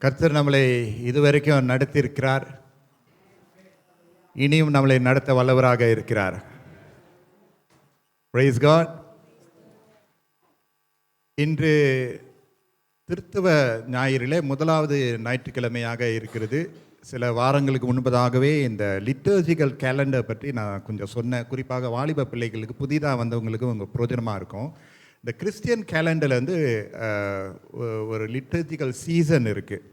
கர்த்தர் நம்மளை இதுவரைக்கும் நடத்தியிருக்கிறார். இனியும் நம்மளை நடத்த வல்லவராக இருக்கிறார். Praise God. இன்று திருத்துவ ஞாயிறிலே முதலாவது ஞாயிற்றுக்கிழமையாக இருக்கிறது. சில வாரங்களுக்கு முன்பதாகவே இந்த லிட்டர்ஜிக்கல் கேலண்டர் பற்றி நான் கொஞ்சம் சொன்னேன். குறிப்பாக வாலிப பிள்ளைகளுக்கு புதிதாக வந்தவங்களுக்கு உங்கள் பிரயோஜனமாக இருக்கும். இந்த கிறிஸ்டியன் கேலண்டரில் ஒரு லிட்டர்ஜிக்கல் சீசன் இருக்குது.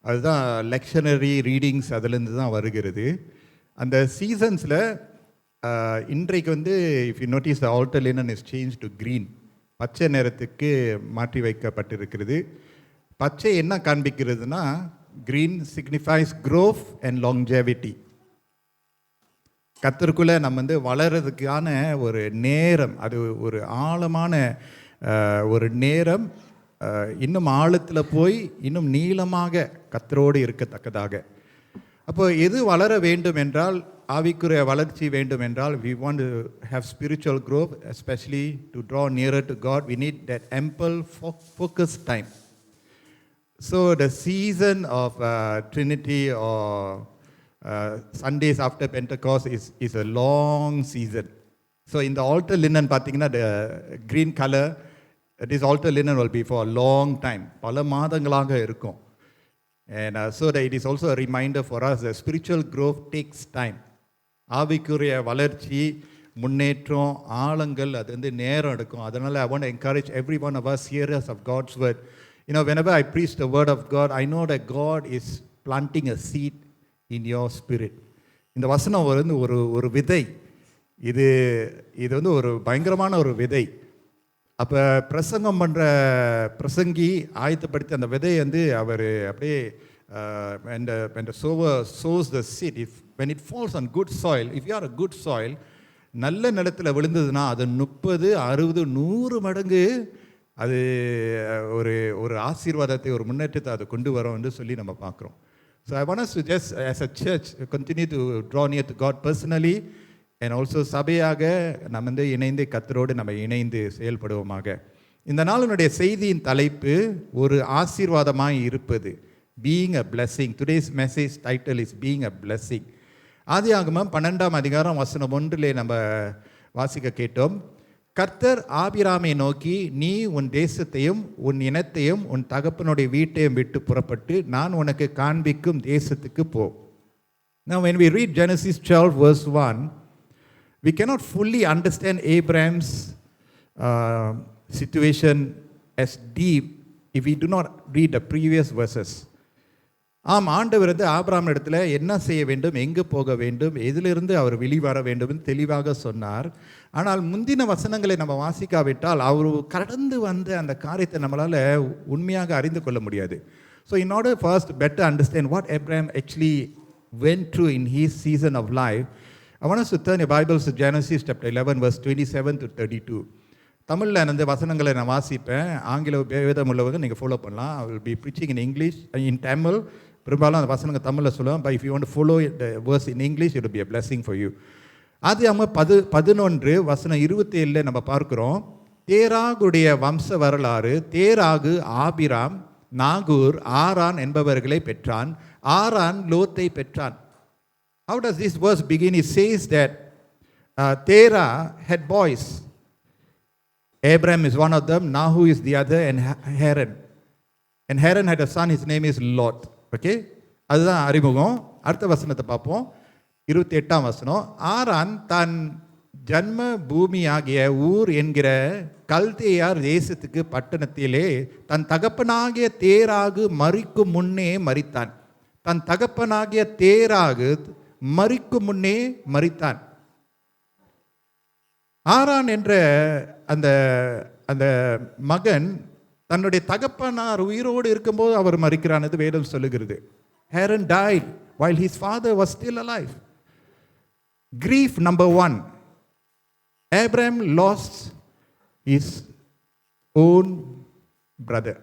அதுதான் லெக்ஷனரி ரீடிங்ஸ் அதிலேருந்து தான் வருகிறது. அந்த சீசன்ஸில் இன்றைக்கு if you notice the alter linen is change to green, பச்சை நிறத்துக்கு மாற்றி வைக்கப்பட்டிருக்கிறது. பச்சை என்ன காண்பிக்கிறதுனா, க்ரீன் சிக்னிஃபைஸ் க்ரோத் அண்ட் லாங்ஜெவிட்டி. கர்த்தருக்குள்ளே நம்ம வளர்கிறதுக்கான ஒரு நேரம், அது ஒரு ஆழமான ஒரு நேரம், இன்னும் ஆழத்தில் போய் இன்னும் நீளமாக கர்த்தரோடு இருக்கத்தக்கதாக. அப்போ எது வளர வேண்டும் என்றால், ஆவிக்குரிய வளர்ச்சி வேண்டும் என்றால், we want to have spiritual growth, especially to draw nearer to God. We need that ample focused time. So the season of Trinity or Sundays after Pentecost is a long season. So in the altar linen பார்த்தீங்கன்னா, the green color, this altar linen will be for a long time, பல மாதங்களாக இருக்கும். And so that it is also a reminder for us that spiritual growth takes time. ஆவிக்குரிய வளர்ச்சி, முன்னேற்றம், ஆழங்கள், அது நேரம் எடுக்கும். அதனால் I want to encourage every one of us hearers of God's word. Whenever I preach the word of God, I know that God is planting a seed in your spirit. இந்த வசனம் ஒரு விதை. இது ஒரு பயங்கரமான ஒரு விதை. அப்போ பிரசங்கம் பண்ணுற பிரசங்கி ஆயத்தப்படுத்தி அந்த விதையை அவர் அப்படியே when the sower sows the seed, when it falls on good soil, if you are a good soil, நல்ல நிலத்தில் விழுந்ததுன்னா அது 30, 60, 100 மடங்கு அது ஒரு ஆசீர்வாதத்தை, ஒரு முன்னேற்றத்தை அது கொண்டு வரும் என்று சொல்லி நம்ம பார்க்குறோம். So I want us to just as a church continue to draw near to God personally, and also சபையாக நம்ம இணைந்து கர்த்தரோடு நம்ம இணைந்து செயல்படுவோமாக. இந்த நாளினுடைய செய்தியின் தலைப்பு ஒரு ஆசீர்வாதமாய் இருப்பது, being a blessing. Today's message title is being a blessing. ஆதியாகமம் 12ஆம் அதிகாரம் வசனம் 1 நம்ம வாசிக்க கேட்டோம். கர்த்தர் ஆபிராமை நோக்கி, நீ உன் தேசத்தையும் உன் இனத்தையும் உன் தகப்பனுடைய வீட்டையும் விட்டு புறப்பட்டு நான் உனக்கு காண்பிக்கும் தேசத்துக்கு போ. Now when we read Genesis 12 verse 1, we cannot fully understand Abraham's situation as deep if we do not read the previous verses. ஆண்டவர் ஆபிரகாம் இடத்துல என்ன செய்ய வேண்டும், எங்கே போக வேண்டும், எதிலிருந்து அவர் வெளிவர வேண்டும் தெளிவாக சொன்னார். ஆனால் முந்தின வசனங்களை நம்ம வாசிக்காவிட்டால் அவர் கடந்து வந்த அந்த காரியத்தை நம்மளால் உண்மையாக அறிந்து கொள்ள முடியாது. So in order for us to better understand what Abraham actually went through in his season of life, I want us to turn your Bibles to Genesis chapter 11 verse 27 to 32. தமிழில் அந்த வசனங்களை நான் வாசிப்பேன். ஆங்கில வேதம் உள்ளவங்க நீங்கள் ஃபாலோ பண்ணலாம். I will be preaching in English, in Tamil. பெரும்பாலும் அந்த வசனங்கள் தமிழில் சொல்லுவேன். But if you want to follow the verse in English, it will be a blessing for you. ஆதியாகமம் 11 வசனம் 27 நம்ம பார்க்கிறோம். தேராகுடைய வம்ச வரலாறு. தேராகு ஆபிராம், நாகூர், ஆரான் என்பவர்களை பெற்றான். ஆரான் லோத்தை பெற்றான். How does this verse begin? It says that Terah had boys. Abraham is one of them, Nahor is the other, and Haran. And Haran had a son, his name is Lot. Okay? அதுதான் அறிமுகம். அடுத்த வசனத்தை பார்ப்போம். 28ஆம் வசனம். ஆரான் தன் ஜன்ம பூமியாகிய ஊர் என்கிற கல்தேயார் தேசத்துக்கு பட்டணத்திலே தன் தகப்பனாகிய தேராகு மரிக்கும் முன்னே மரித்தான். தன் தகப்பனாகிய தேராகு மரிக்கும் முன்னே மரித்தான். ஆரான் என்ற அந்த மகன் தன்னுடைய தகப்பனார் உயிரோடு இருக்கும்போது அவர் மரிக்கிறான் என்று வேதம் சொல்லுகிறது. Haran died while his father was still alive. Grief number 1. Abraham lost his own brother.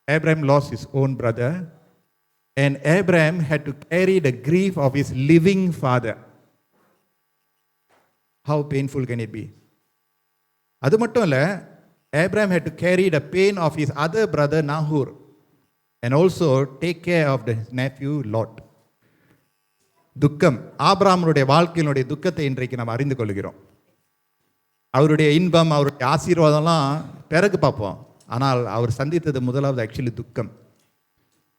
Abraham lost his own brother, and Abraham had to carry the grief of his living father. How painful can it be? அது மட்டும் இல்லை, Abraham had to carry the pain of his other brother Nahor. and also take care of the nephew Lot. துக்கம், ஆபிரகாமுடைய வாழ்க்கையினுடைய துக்கத்தை இன்றைக்கு நாம் அறிந்து கொள்கிறோம். அவருடைய இன்பம், அவருடைய ஆசீர்வாதம்லாம் பிறகு பார்ப்போம். ஆனால் அவர் சந்தித்தது முதலாவது ஆக்சுவலி துக்கம்.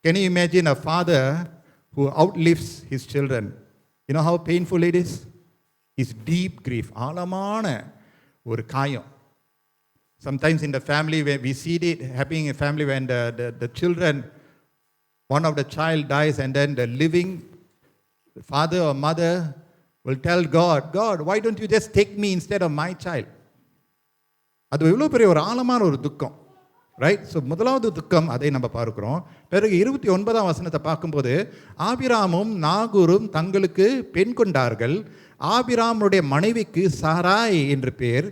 Can you imagine a father who outlives his children? You know how painful it is? It's deep grief. ஆழமான ஒரு காயம். Sometimes in the family, where we see it happening in a family when the children, one of the child dies, and then the living father or mother will tell God, why don't you just take me instead of my child? அது எவ்வளோ பெரிய ஒரு ஆழமான ஒரு துக்கம், right? So முதலாவது துக்கம் அதை நம்ம பார்க்குறோம். பிறகு 29ஆம் வசனத்தை பார்க்கும்போது, ஆபிராமும் நாகூரும் தங்களுக்கு பெண் கொண்டார்கள். ஆபிராமுடைய மனைவிக்கு சாராய் என்று பேர்,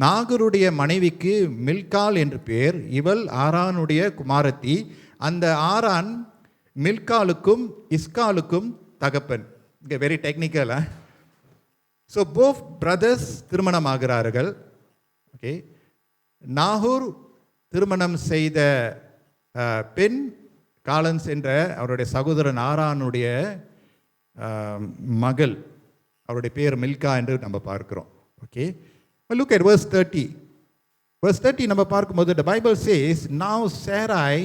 நாகூருடைய மனைவிக்கு மில்கால் என்று பேர். இவள் ஆரானுடைய குமாரத்தி. அந்த ஆரான் மில்காலுக்கும் இஸ்காலுக்கும் தகப்பன். இங்கே வெரி டெக்னிக்கலா. ஸோ போத் பிரதர்ஸ் திருமணமாகிறார்கள். ஓகே, நாகூர் திருமணம் செய்த பெண் காலன்ஸ் என்ற அவருடைய சகோதரன் ஆரானுடைய மகள், அவருடைய பேர் மில்கா என்று நம்ம பார்க்கிறோம். Okay, look at verse 30. Verse 30 நம்ம பார்க்கும்போது the Bible says, now Sarai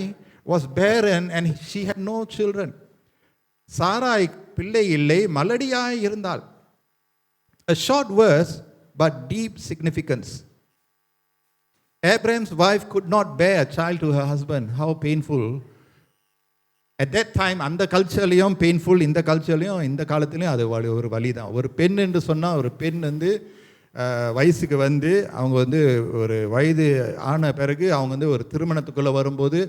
was barren and she had no children. Sarai பிள்ளை இல்லை, மலடியாய் இருந்தாள். A short verse but deep significance. Abraham's wife could not bear a child to her husband. How painful. At that time, அந்த கல்ச்சர்லையும் painful, இந்த கல்ச்சர்லையும் இந்த காலத்துலேயும் அது ஒரு வழி தான். ஒரு பெண் என்று சொன்னால், ஒரு பெண் வந்து வயசுக்கு வந்து அவங்க வந்து ஒரு வயது ஆன பிறகு அவங்க வந்து ஒரு திருமணத்துக்குள்ளே வரும்போது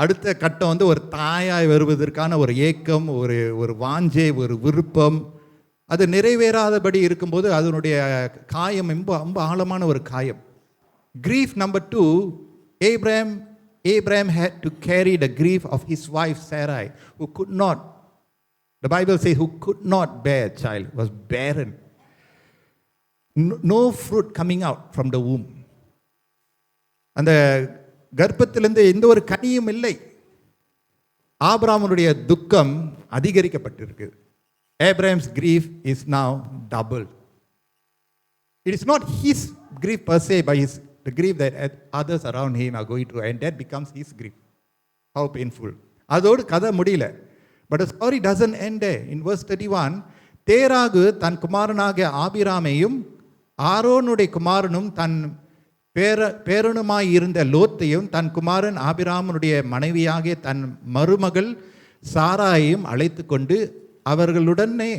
அடுத்த கட்டம் வந்து ஒரு தாயாய் வருவதற்கான ஒரு ஏக்கம், ஒரு வாஞ்சை, ஒரு விருப்பம், அது நிறைவேறாதபடி இருக்கும்போது அதனுடைய காயம் ரொம்ப ஆழமான ஒரு காயம். Grief number 2, Abraham had to carry the grief of his wife Sarai, who could not, the Bible says, who could not bear a child, was barren. No fruit coming out from the womb. அந்த கர்ப்பத்திலிருந்து எந்த ஒரு கனியும் இல்லை. ஆபிரகாமுடைய துக்கம் அதிகரிக்கப்பட்டிருக்கு. Abraham's grief is now doubled. It is not his grief per se, but the grief that others around him are going through, and that becomes his grief. How painful. அதோடு கதை முடியல. But the story doesn't end there. In verse 31, தேராகு தன் குமாரனாகிய ஆபிராமையும் ஆரோனுடைய குமாரனும் தன் பேரனுமாய் இருந்த லோத்தையும் தன் குமாரன் ஆபிராமனுடைய மனைவியாகிய தன் மருமகள் சாராயையும் அழைத்து கொண்டு அவர்களுடனே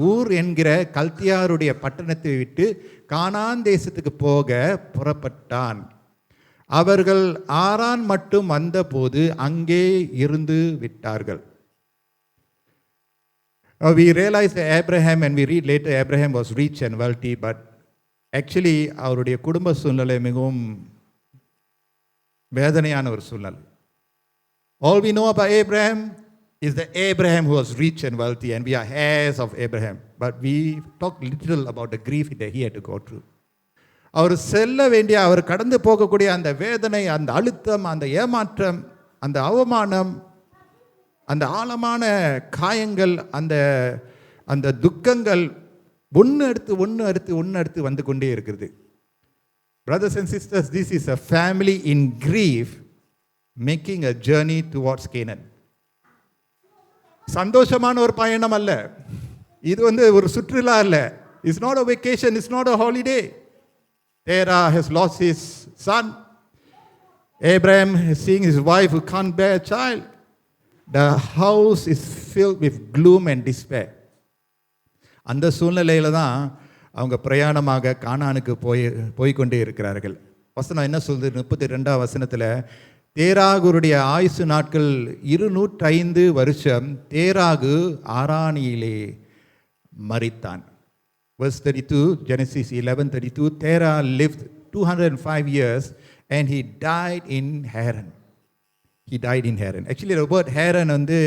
ஊர் என்கிற கல்தியாருடைய பட்டணத்தை விட்டு கானான் தேசத்துக்கு போக புறப்பட்டான். அவர்கள் ஆரான் மட்டும் வந்தபோது அங்கே இருந்து விட்டார்கள். We realize that Abraham, and we read later, Abraham was rich and wealthy, but actually அவருடைய குடும்ப சூழ்நிலை மிகவும் வேதனையான ஒரு சூழ்நிலை. All we know about Abraham is that Abraham who was rich and wealthy, and we are heirs of Abraham. But we talk little about the grief that he had to go through. அவர் செல்ல வேண்டிய, அவர் கடந்து போகக்கூடிய அந்த வேதனை, அந்த அழுத்தம், அந்த ஏமாற்றம், அந்த அவமானம், அந்த ஆழமான காயங்கள், அந்த துக்கங்கள் ஒன்று அடுத்து வந்து கொண்டே இருக்கிறது. Brothers and sisters, this is a family in grief making a journey towards Canaan. சந்தோஷமான ஒரு பயணம் அல்ல இது, வந்து ஒரு சுற்றுலா அல்ல. It's not a vacation, it's not a holiday. Terah has lost his son. Abraham is seeing his wife who can't bear a child. The house is filled with gloom and despair. அந்த சூழ்நிலையில தான் அவங்க பிரயாணமாக கானானுக்கு போய்கொண்டே இருக்கிறார்கள். வசனம் என்ன சொல்லுது? 32ஆம் வசனத்தில், தேராகுருடைய ஆயுசு நாட்கள் 205 வருஷம். தேராகு ஆரானியிலே மரித்தான். Verse 32, Genesis 11:32, Terah lived 205 years and he died in Haran. He died in Haran. Actually, the word Haran வந்து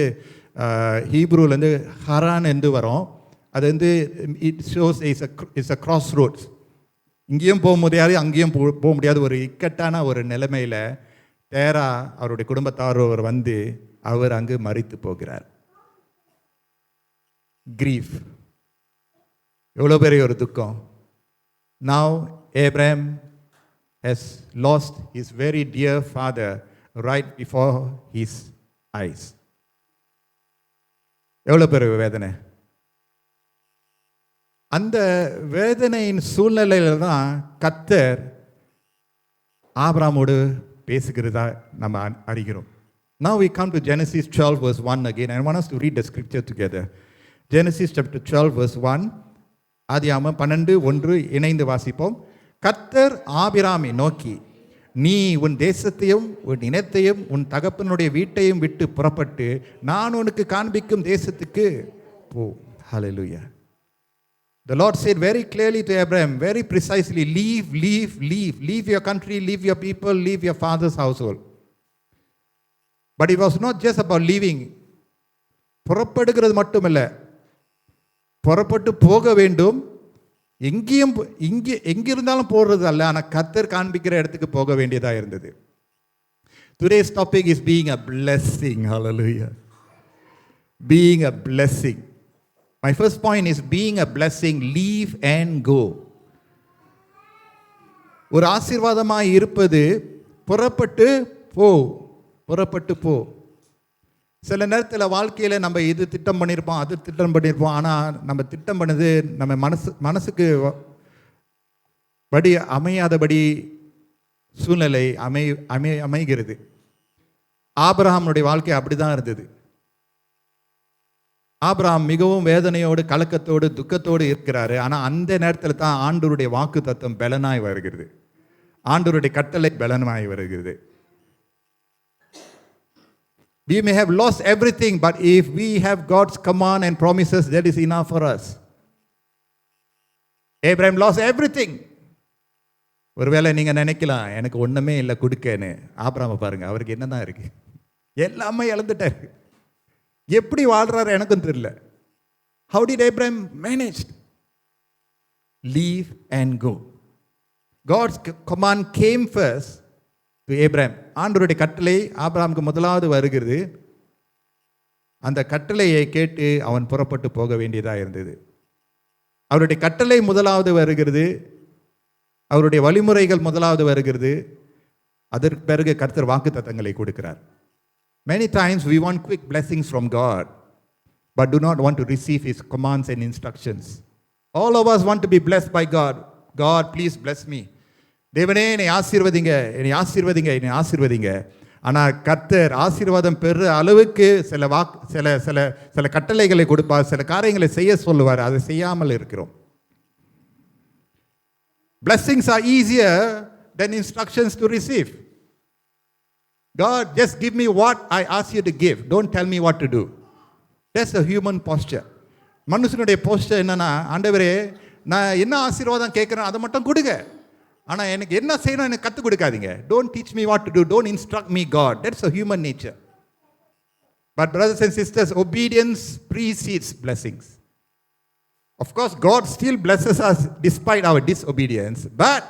ஹீப்ரூவில் வந்து ஹரான் என்று வரும். அது வந்து it shows it's a crossroads. இங்கேயும் போக முடியாது, அங்கேயும் போக முடியாது. ஒரு இக்கட்டான ஒரு நிலைமையில் தேரா அவருடைய குடும்பத்தாரோர் வந்து அவர் அங்கு மரித்து போகிறார். கிரீஃப், எவ்வளோ பெரிய ஒரு துக்கம். Now Abraham has lost his very dear father right before his eyes. எவ்வளோ பெரிய வேதனை. அந்த வேதனையின் சூழ்நிலையில தான் கர்த்தர் ஆபிரகாமோடு பேசுகிறதா நம்ம அறிகிறோம். Now we come to Genesis 12 verse 1 again. I want us to read the scripture together. Genesis chapter 12 verse 1. ஆதியாகமம் 12:1 இணைந்து வாசிப்போம். கர்த்தர் ஆபிரகாமை நோக்கி, நீ உன் தேசத்தையும் உன் இனத்தையும் உன் தகப்பனுடைய வீட்டையும் விட்டு புறப்பட்டு நான் உனக்கு காண்பிக்கும் தேசத்துக்கு போ. Hallelujah. The Lord said very clearly to Abraham, very precisely, leave your country, leave your people, leave your father's household. But it was not just about leaving. புறப்படுகிறது மட்டுமல்ல, புறப்பட்டு போக வேண்டும். எங்கிருந்தாலும் போடுறது அல்ல, ஆனால் கர்த்தர் காண்பிக்கிற இடத்துக்கு போக வேண்டியதாக இருந்தது. Today's topic is being a blessing. Hallelujah. Being a blessing. My first point is being a blessing, leave and go. ஒரு ஆசீர்வாதமாய் இருப்பது புறப்பட்டு போ, புறப்பட்டு போ. சில நேரத்தில் வாழ்க்கையில் நம்ம இது திட்டம் பண்ணியிருப்போம், அது திட்டம் பண்ணியிருப்போம். ஆனால் நம்ம திட்டம் பண்ணது நம்ம மனசுக்கு படி அமையாதபடி சூழ்நிலை அமைகிறது. ஆபிரகாமுடைய வாழ்க்கை அப்படி தான் இருந்தது. ஆபிரகாம் மிகவும் வேதனையோடு கலக்கத்தோடு துக்கத்தோடு இருக்கிறாரு. ஆனால் அந்த நேரத்தில் தான் ஆண்டவருடைய வாக்கு தத்துவம் பலனாய் வருகிறது, ஆண்டவருடைய கட்டளை பலனாய் வருகிறது. We may have lost everything, but if we have God's command and promises, that is enough for us. Abraham lost everything. ஒருவேளை நீங்கள் நினைக்கலாம் எனக்கு ஒன்றுமே இல்லை கொடுக்கன்னு. ஆபிரகாமை பாருங்க, அவருக்கு என்னதான் இருக்கு, எல்லாமே இழந்துட்டாரு. எப்படி வாழ்றாரு எனக்கும் தெரியல. How did Abraham manage? Leave and go. God's command came first to Abraham. ஆண்டவருடைய கட்டளை ஆபிரகாமுக்கு முதலாவது வருகிறது. அந்த கட்டளையை கேட்டு அவன் புறப்பட்டு போக வேண்டியதாக இருந்தது. அவருடைய கட்டளை முதலாவது வருகிறது, அவருடைய வழிமுறைகள் முதலாவது வருகிறது. அதற்கு பிறகு கர்த்தர் வாக்குத்தத்தங்களை கொடுக்கிறார். Many times we want quick blessings from God, but do not want to receive His commands and instructions. All of us want to be blessed by God. God, please bless me. தேவனே என்னை ஆசீர்வதிங்க, என்னை ஆசீர்வதிங்க, என்னை ஆசீர்வதிங்க. ஆனால் கர்த்தர் ஆசீர்வாதம் பெறுற அளவுக்கு சில கட்டளைகளை கொடுப்பார், சில காரியங்களை செய்ய சொல்லுவார். அதை செய்யாமல் இருக்கிறோம். Blessings are easier than instructions to receive. God, just give me what I ask you to give. Don't tell me what to do. That's a human posture. மனுஷனுடைய போஸ்டர் என்னன்னா, ஆண்டவரே நான் என்ன ஆசீர்வாதம் கேட்குறேன் அதை மட்டும் கொடுங்க, ஆனால் எனக்கு என்ன செய்யணும் எனக்கு கற்றுக் கொடுக்காதீங்க. Don't teach me what to do. Don't instruct me, God. That's a human nature. But brothers and sisters, obedience precedes blessings. Of course, God still blesses us despite our disobedience, but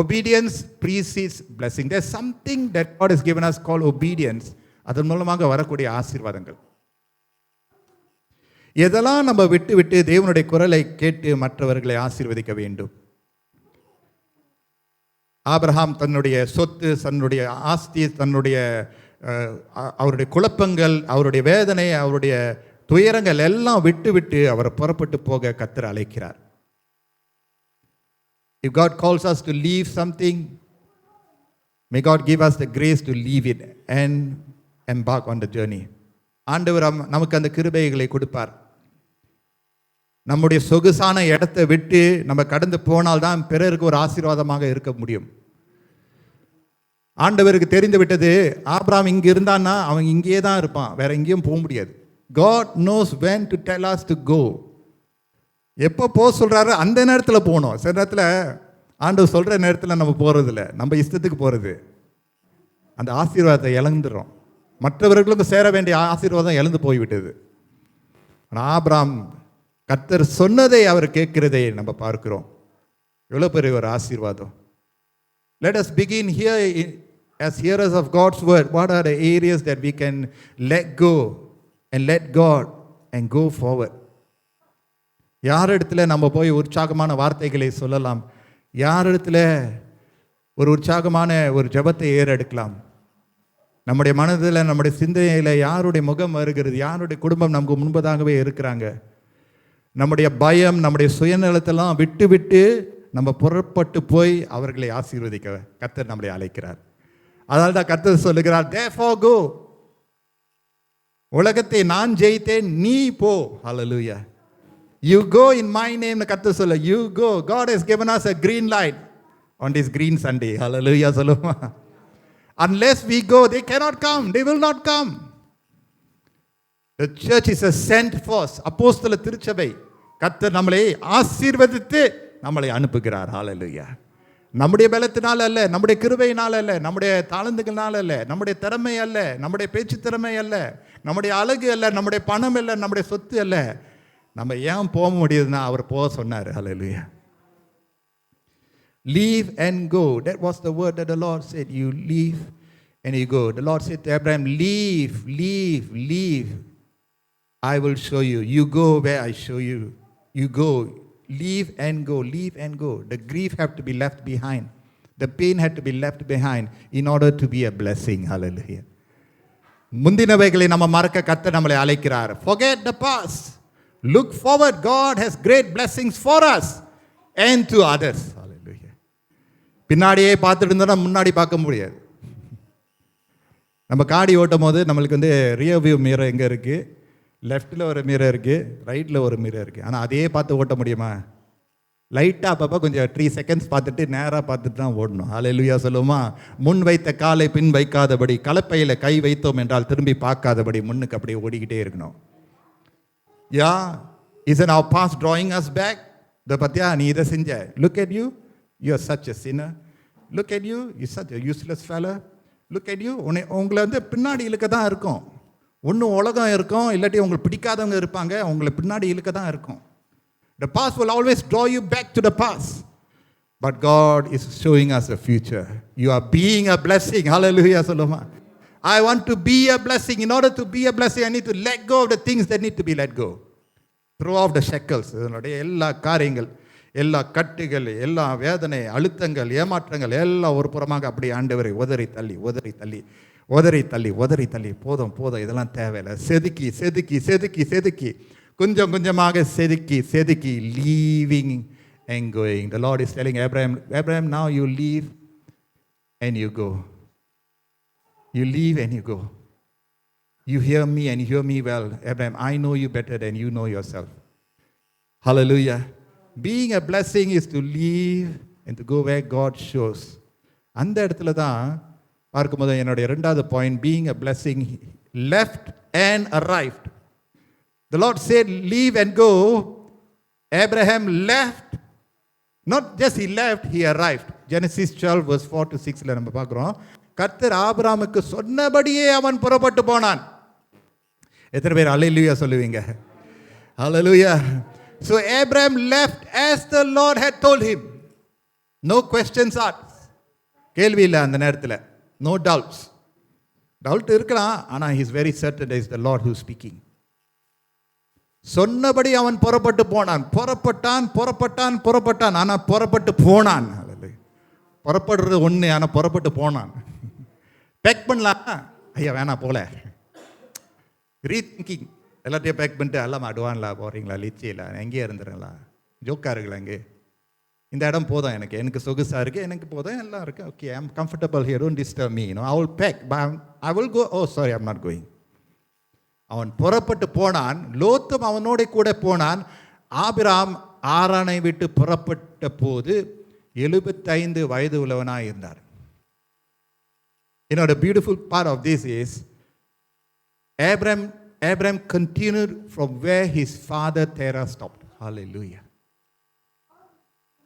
obedience precedes blessing. There's something that God has given us called obedience. அதன் மூலமாக வரக்கூடிய ஆசீர்வாதங்கள். எதெல்லாம் நம்ம விட்டு விட்டு தேவனுடைய குரலை கேட்டு மற்றவர்களை ஆசீர்வதிக்க வேண்டும். ஆபிரகாம் தன்னுடைய சொத்து, தன்னுடைய ஆஸ்தி, தன்னுடைய அவருடைய குழப்பங்கள், அவருடைய வேதனை, அவருடைய துயரங்கள் எல்லாம் விட்டு விட்டு அவரை புறப்பட்டு போக கர்த்தர் அழைக்கிறார். If God calls us to leave something, may God give us the grace to leave it and embark on the journey. ஆண்டவர் நமக்கு அந்த கிருபைகளை கொடுப்பார். நம்முடைய சொகுசான இடத்தை விட்டு நம்ம கடந்து போனால் தான் பிறருக்கு ஒரு ஆசீர்வாதமாக இருக்க முடியும். ஆண்டவருக்கு தெரிந்து விட்டது, ஆபிரகாம் இங்கே இருந்தான்னா அவன் இங்கேயே தான் இருப்பான், வேற எங்கேயும் போக முடியாது. God knows when to tell us to go. எப்போ போக சொல்கிறாரு அந்த நேரத்தில் போகணும். சில நேரத்தில் ஆண்டவர் சொல்கிற நேரத்தில் நம்ம போகிறதில்ல, நம்ம இஷ்டத்துக்கு போகிறது. அந்த ஆசீர்வாதத்தை இழந்துடுறோம். மற்றவர்களுக்கு சேர வேண்டிய ஆசீர்வாதம் இழந்து போய்விட்டது. ஆனால் ஆபிரகாம் கர்த்தர் சொன்னதை அவர் கேட்கிறதை நம்ம பார்க்கிறோம். எவ்வளோ பெரிய ஒரு ஆசீர்வாதம். Let us begin here as hearers of God's word, what are the areas that we can let go and let God and go forward? யார் இடத்துல நம்ம போய் உற்சாகமான வார்த்தைகளை சொல்லலாம்? யார் இடத்துல ஒரு உற்சாகமான ஒரு ஜெபத்தை ஏறெடுக்கலாம்? நம்முடைய மனதில், நம்முடைய சிந்தனையில் யாருடைய முகம் வருகிறது? யாருடைய குடும்பம் நமக்கு முன்பதாகவே இருக்கிறாங்க? நம்முடைய பயம், நம்முடைய சுயநலத்தெல்லாம் விட்டு விட்டு நம்ம புறப்பட்டு போய் அவர்களை ஆசீர்வதிக்க கர்த்தர் நம்மளை அழைக்கிறார். அதனால தான் கர்த்தர் சொல்லுகிறார், therefore go. உலகத்தை நான் ஜெயித்தேன், நீ போ. Hallelujah. You go in my name. கர்த்தர் சொல்ல, you go. God has given us a green light on this green Sunday. Hallelujah. சொல்லுமா, unless we go, they cannot come. They will not come. The church is a sent force. அப்போஸ்தல திருச்சபை கர்த்தர் நம்மளை ஆசீர்வதித்து நம்மளை அனுப்புகிறார். ஹalleluya. நம்முடைய பலத்தினால் அல்ல, நம்முடைய கிருபையினால் அல்ல, நம்முடைய தாளந்துகளால் அல்ல, நம்முடைய திறமை அல்ல, நம்முடைய பேச்சு திறமை அல்ல, நம்முடைய அழகு அல்ல, நம்முடைய பணம் அல்ல, நம்முடைய சொத்து அல்ல. நம்ம ஏன் போக முடியுதுன்னா அவர் போக சொன்னார். ஹalleluya. Leave and go. That was the word that the Lord said. You leave and you go. The Lord said to Abraham, leave, leave, leave. I will show you. You go where I show you. You go. Leave and go. Leave and go. The grief had to be left behind. The pain had to be left behind in order to be a blessing. Hallelujah. முந்தினவைகளை நம்ம மறக்க கர்த்தர் நம்மளை அழைக்கிறார். Forget the past. Look forward. God has great blessings for us and to others. Hallelujah. பின்னாடியே பார்த்துட்டு இருந்தா முன்னாடி பார்க்க முடியாது. நம்ம காடி ஓட்டும் போது நம்மளுக்கு ரியர் வியூ மிரர் எங்கே இருக்குது? லெஃப்ட்டில் ஒரு மிரர் இருக்குது, ரைட்டில் ஒரு மிரர் இருக்குது. ஆனால் அதையே பார்த்து ஓட்ட முடியுமா? லைட்டாக அப்பப்போ கொஞ்சம் 3 செகண்ட்ஸ் பார்த்துட்டு நேராக பார்த்துட்டு தான் ஓடணும். ஹல்லேலூயா சொல்லுமா, முன் வைத்த காலை பின் வைக்காதபடி, கலப்பையில் கை வைத்தோம் என்றால் திரும்பி பார்க்காதபடி முன்னுக்கு அப்படியே ஓடிக்கிட்டே இருக்கணும். யா, isn't our past drawing us back? இதை பற்றியா நீ இதை செஞ்ச, look at you, you are such a sinner, look at you, you are such a useless fella, look at you. உங்களை பின்னாடி இழுக்க தான் இருக்கும். ஒன்றும் உலகம் இருக்கும், இல்லாட்டி உங்களுக்கு பிடிக்காதவங்க இருப்பாங்க, உங்களை பின்னாடி இழுக்க தான் இருக்கும். The past will always draw you back to the past. But God is showing us a future. You are being a blessing. Hallelujah. Soloma. I want to be a blessing. In order to be a blessing, I need to let go of the things that need to be let go. Throw off the shackles. எல்லா காரியங்கள், எல்லா கட்டுகள், எல்லா வேதனை, அழுத்தங்கள், ஏமாற்றங்கள் எல்லாம் ஒரு புறமாக அப்படி ஆண்டவரை உதறி தள்ளி உதறி தள்ளி உதறி தள்ளி உதறி தள்ளி போதும் போதும், இதெல்லாம் தேவையில்லை. செதுக்கி செதுக்கி செதுக்கி செதுக்கி கொஞ்சம் கொஞ்சமாக செதுக்கி செதுக்கி leaving and going. The Lord is telling Abraham, Abraham, now you leave and you go. You leave and you go. You hear me and you hear me well. Abraham, I know you better than you know yourself. Hallelujah. Being a blessing is to leave and to go where God shows. அந்த இடத்துல தான் பார்க்கும்போது என்னுடைய இரண்டாவது point, being a blessing, left and arrived. The Lord said, leave and go. Abraham left. Not just he left, he arrived. Genesis 12 verse 4 to 6 நம்ம பார்க்குறோம். கர்த்தர் ஆபிரகாமுக்கு சொன்னபடியே அவன் புறப்பட்டு போனான். எத்தனை பேர் அல்லேலூயா சொல்லுவீங்க? Hallelujah. So Abraham left as the Lord had told him. No questions asked. கேள்வி இல்லை அந்த நேரத்தில். No doubts. Doubt இருக்கலாம், ஆனால் he is very certain that it is the Lord who is speaking. சொன்னபடி அவன் புறப்பட்டு போனான். புறப்பட்டான் புறப்பட்டான் புறப்பட்டான், ஆனால் புறப்பட்டு போனான். புறப்படுறது ஒன்று, ஆனால் புறப்பட்டு போனான். பேக் பண்ணலாம், ஐயா வேணாம் போல. ரீதிங்கிங், எல்லாத்தையும் பேக் பண்ணிட்டு எல்லாம் அடுவான்லா போகிறீங்களா, லிச்சியில் எங்கேயே இருந்துருங்களா, ஜோக்கா இருக்குல்ல, அங்கே இந்த இடம் போதும், எனக்கு சொகுசாக இருக்குது, எனக்கு போதும், எல்லாம் இருக்குது, okay I am comfortable here, don't disturb me, I will back, I will go, oh sorry I am not going. அவன் புறப்பட்டு போனான். லோத்தும் அவனோட கூட போனான். ஆபிராம் ஆரானை விட்டு புறப்பட்ட போது 75 வயது உள்ளவனாக இருந்தார். The beautiful part of this is Abraham continued from where his father Terah stopped. Hallelujah.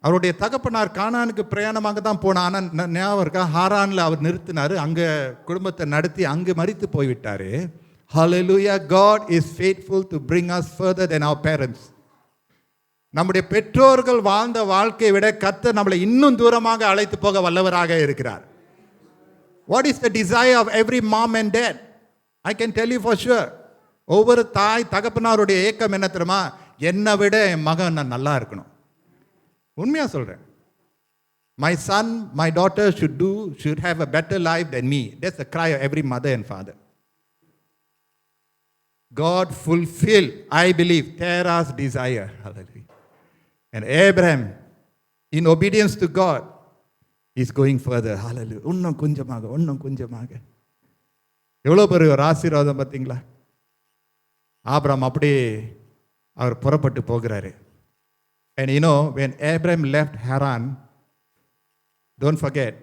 அவருடைய தகப்பனார் கானானுக்கு பிரயாணமாக தான் போனான். ஆனால் ஞாபகம் இருக்கா, ஹாரானில் அவர் நிறுத்தினார். அங்கே குடும்பத்தை நடத்தி அங்கே மரித்து போய்விட்டார். Hallelujah. God is faithful to bring us further than our parents. நம்முடைய பெற்றோர்கள் வாழ்ந்த வாழ்க்கையை விட கர்த்தர் நம்மளை இன்னும் தூரமாக அழைத்து போக வல்லவராக இருக்கிறார். What is the desire of every mom and dad? I can tell you for sure. ஒவ்வொரு தாய் தகப்பனாருடைய ஏக்கம் என்ன தெரியுமா? என்னை விட என் மகன் நான் நல்லா இருக்கணும். உண்மையாக சொல்கிறேன். My son, my daughter should have a better life than me. That's the cry of every mother and father. God fulfilled, I believe, Terah's desire. Hallelujah. And Abraham, in obedience to God, is going further. Hallelujah. இன்னும் கொஞ்சமாக. எவ்வளோ பெரிய ஒரு ஆசீர்வாதம் பார்த்தீங்களா? Abraham அப்படியே அவர் புறப்பட்டு போகிறாரு. And you know, when Abraham left Haran, don't forget,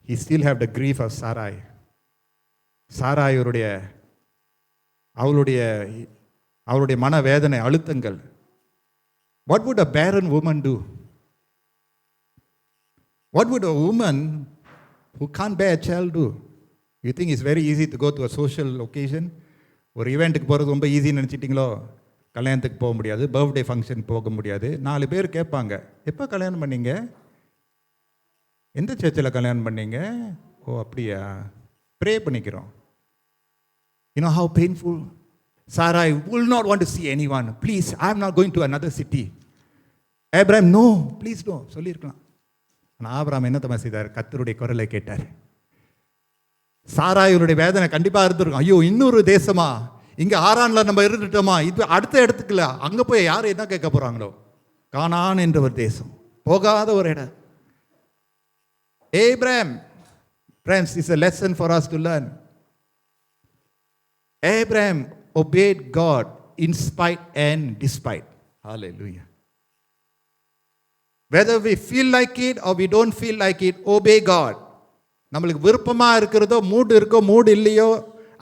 he still have the grief of Sarai. சாராயுடைய அவளுடைய மனவேதனை, அழுத்தங்கள். What would a barren woman do? What would a woman who can't bear a child do? You think it's very easy to go to a social occasion? ஒரு ஈவெண்ட்டுக்கு போகிறது ரொம்ப ஈஸின்னு நினச்சிட்டிங்களோ? கல்யாணத்துக்கு போக முடியாது, birthday function போக முடியாது. 4 பேர் கேட்பாங்க, எப்போ கல்யாணம் பண்ணீங்க? எந்த சர்ச்சில் கல்யாணம் பண்ணீங்க? ஓ அப்படியா, ப்ரே பண்ணிக்கிறோம். You know how painful? Sarai will not want to see anyone. Please, I am not going to another city. Abraham, no, please no, சொல்லியிருக்கலாம். ஆனால் ஆபிரகாம் என்ன தம்மா செய்தார்? கர்த்தருடைய குரலை கேட்டார். சாராயுடைய வேதனை கண்டிப்பாக இருந்திருக்கும். ஐயோ, இன்னொரு தேசமா, இங்கே ஆரானில் நம்ம இருந்துட்டோமா, இது அடுத்த இடத்துக்குல, அங்கே போய் யார் என்ன கேட்க போகிறாங்களோ? கானான் என்ற ஒரு தேசம், போகாத ஒரு இடம். Abraham, friends, is a lesson for us to learn. Abraham obeyed God in spite and despite. Hallelujah. Whether we feel like it or we don't feel like it, obey God. நம்மளுக்கு விருப்பமாக இருக்கிறதோ, மூடு இருக்கோ மூடு இல்லையோ,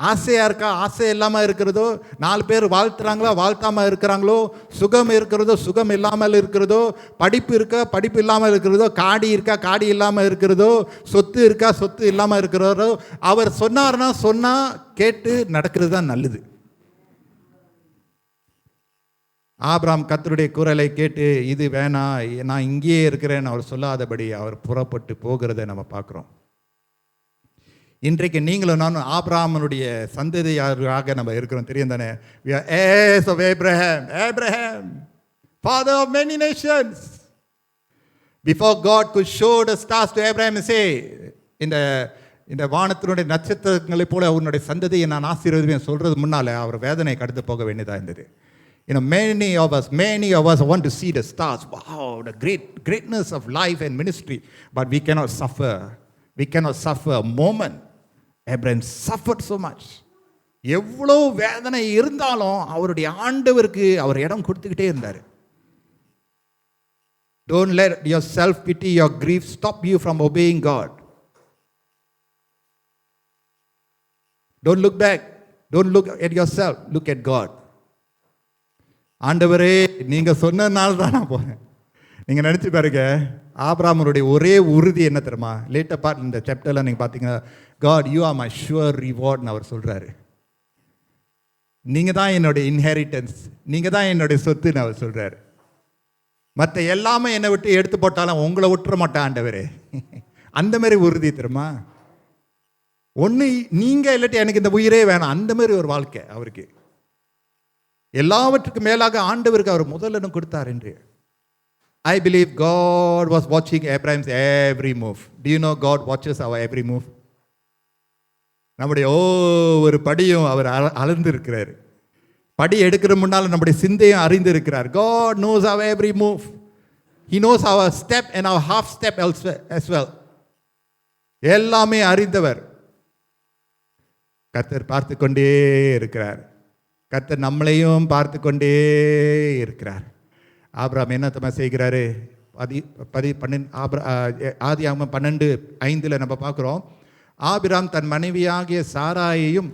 ஆசையாக இருக்கா ஆசை இல்லாமல் இருக்கிறதோ, 4 பேர் வாழ்த்துறாங்களோ வாழ்த்தாமல் இருக்கிறாங்களோ, சுகம் இருக்கிறதோ சுகம் இல்லாமல் இருக்கிறதோ, படிப்பு இருக்கா படிப்பு இல்லாமல் இருக்கிறதோ, காடி இருக்கா காடி இல்லாமல் இருக்கிறதோ, சொத்து இருக்கா சொத்து இல்லாமல் இருக்கிறதோ, அவர் சொன்னார்னா சொன்னால் கேட்டு நடக்கிறது தான் நல்லது. ஆபிரகாம் கர்த்தருடைய குரலை கேட்டு, இது வேணாம், நான் இங்கேயே இருக்கிறேன்னு அவர் சொல்லாதபடி அவர் புறப்பட்டு போகிறத நம்ம பார்க்குறோம். இன்றைக்கு நீங்களும் நானும் ஆபிரகாமுடைய சந்ததியாராக நம்ம இருக்கிறோம், தெரியும் தானே? We are heirs of Abraham. Abraham, father of many nations. Before God could show the stars to Abraham and say, இந்த வானத்தினுடைய நட்சத்திரங்களை போல அவனுடைய சந்ததியை நான் ஆசீர்வதிப்பேன் சொல்றது முன்னால அவர் வேதனை கடந்து போக வேண்டியதாக இருந்தது. You know, many of us want to see the stars. Wow, the greatness of life and ministry. But we cannot suffer. We cannot suffer a moment. Abraham suffered so much. எவ்வளோ வேதனை இருந்தாலும் அவருடைய ஆண்டவருக்கு அவர் இடம் கொடுத்துக்கிட்டே இருந்தார். Don't let your self-pity, your grief stop you from obeying God. Don't look back. Don't look at yourself. Look at God. ஆண்டவரே, நீங்கள் சொன்னதுனால தான் நான் போகிறேன். நீங்கள் நினச்சி பாருங்க, ஆபிரகாமுடைய ஒரே உறுதி என்ன தெரியுமா? லேட்டர் பார்ட் இந்த சாப்டரில் நீங்கள் பார்த்தீங்கன்னா, God, you are my sure reward ன்னு அவர் சொல்கிறாரு. நீங்கள் தான் என்னுடைய இன்ஹெரிட்டன்ஸ், நீங்கள் தான் என்னுடைய சொத்துன்னு அவர் சொல்கிறாரு. மற்ற எல்லாமே என்னை விட்டு எடுத்து போட்டாலும் உங்களை விட்டுற மாட்டேன் ஆண்டவரே. அந்த மாதிரி உறுதி தெரியுமா? ஒன்று நீங்கள் இல்லாட்டி எனக்கு இந்த உயிரே வேணாம், அந்த மாதிரி ஒரு வாழ்க்கை அவருக்கு. எல்லாவற்றுக்கும் மேலாக ஆண்டவருக்கு அவர் முதலிடம் கொடுத்தார் என்று. I believe God was watching Abraham's every move. Do you know God watches our every move? நம்முடைய ஒவ்வொரு படியும் அவர் அளந்திருக்கிறார். படி எடுக்கிற முன்னால் நம்முடைய சிந்தையும் அறிந்திருக்கிறார். God knows our every move. He knows our step and our half step as well. எல்லாமே அறிந்தவர். கர்த்தர் பார்த்து கொண்டே இருக்கிறார். கர்த்தர் நம்மளையும் பார்த்து கொண்டே இருக்கிறார். ஆபிரகாம் என்ன தம்மா செய்கிறாரு? ஆதியாகமம் 12:5 நம்ம பார்க்குறோம். ஆபிரகாம் தன் மனைவியாகிய சாராயையும்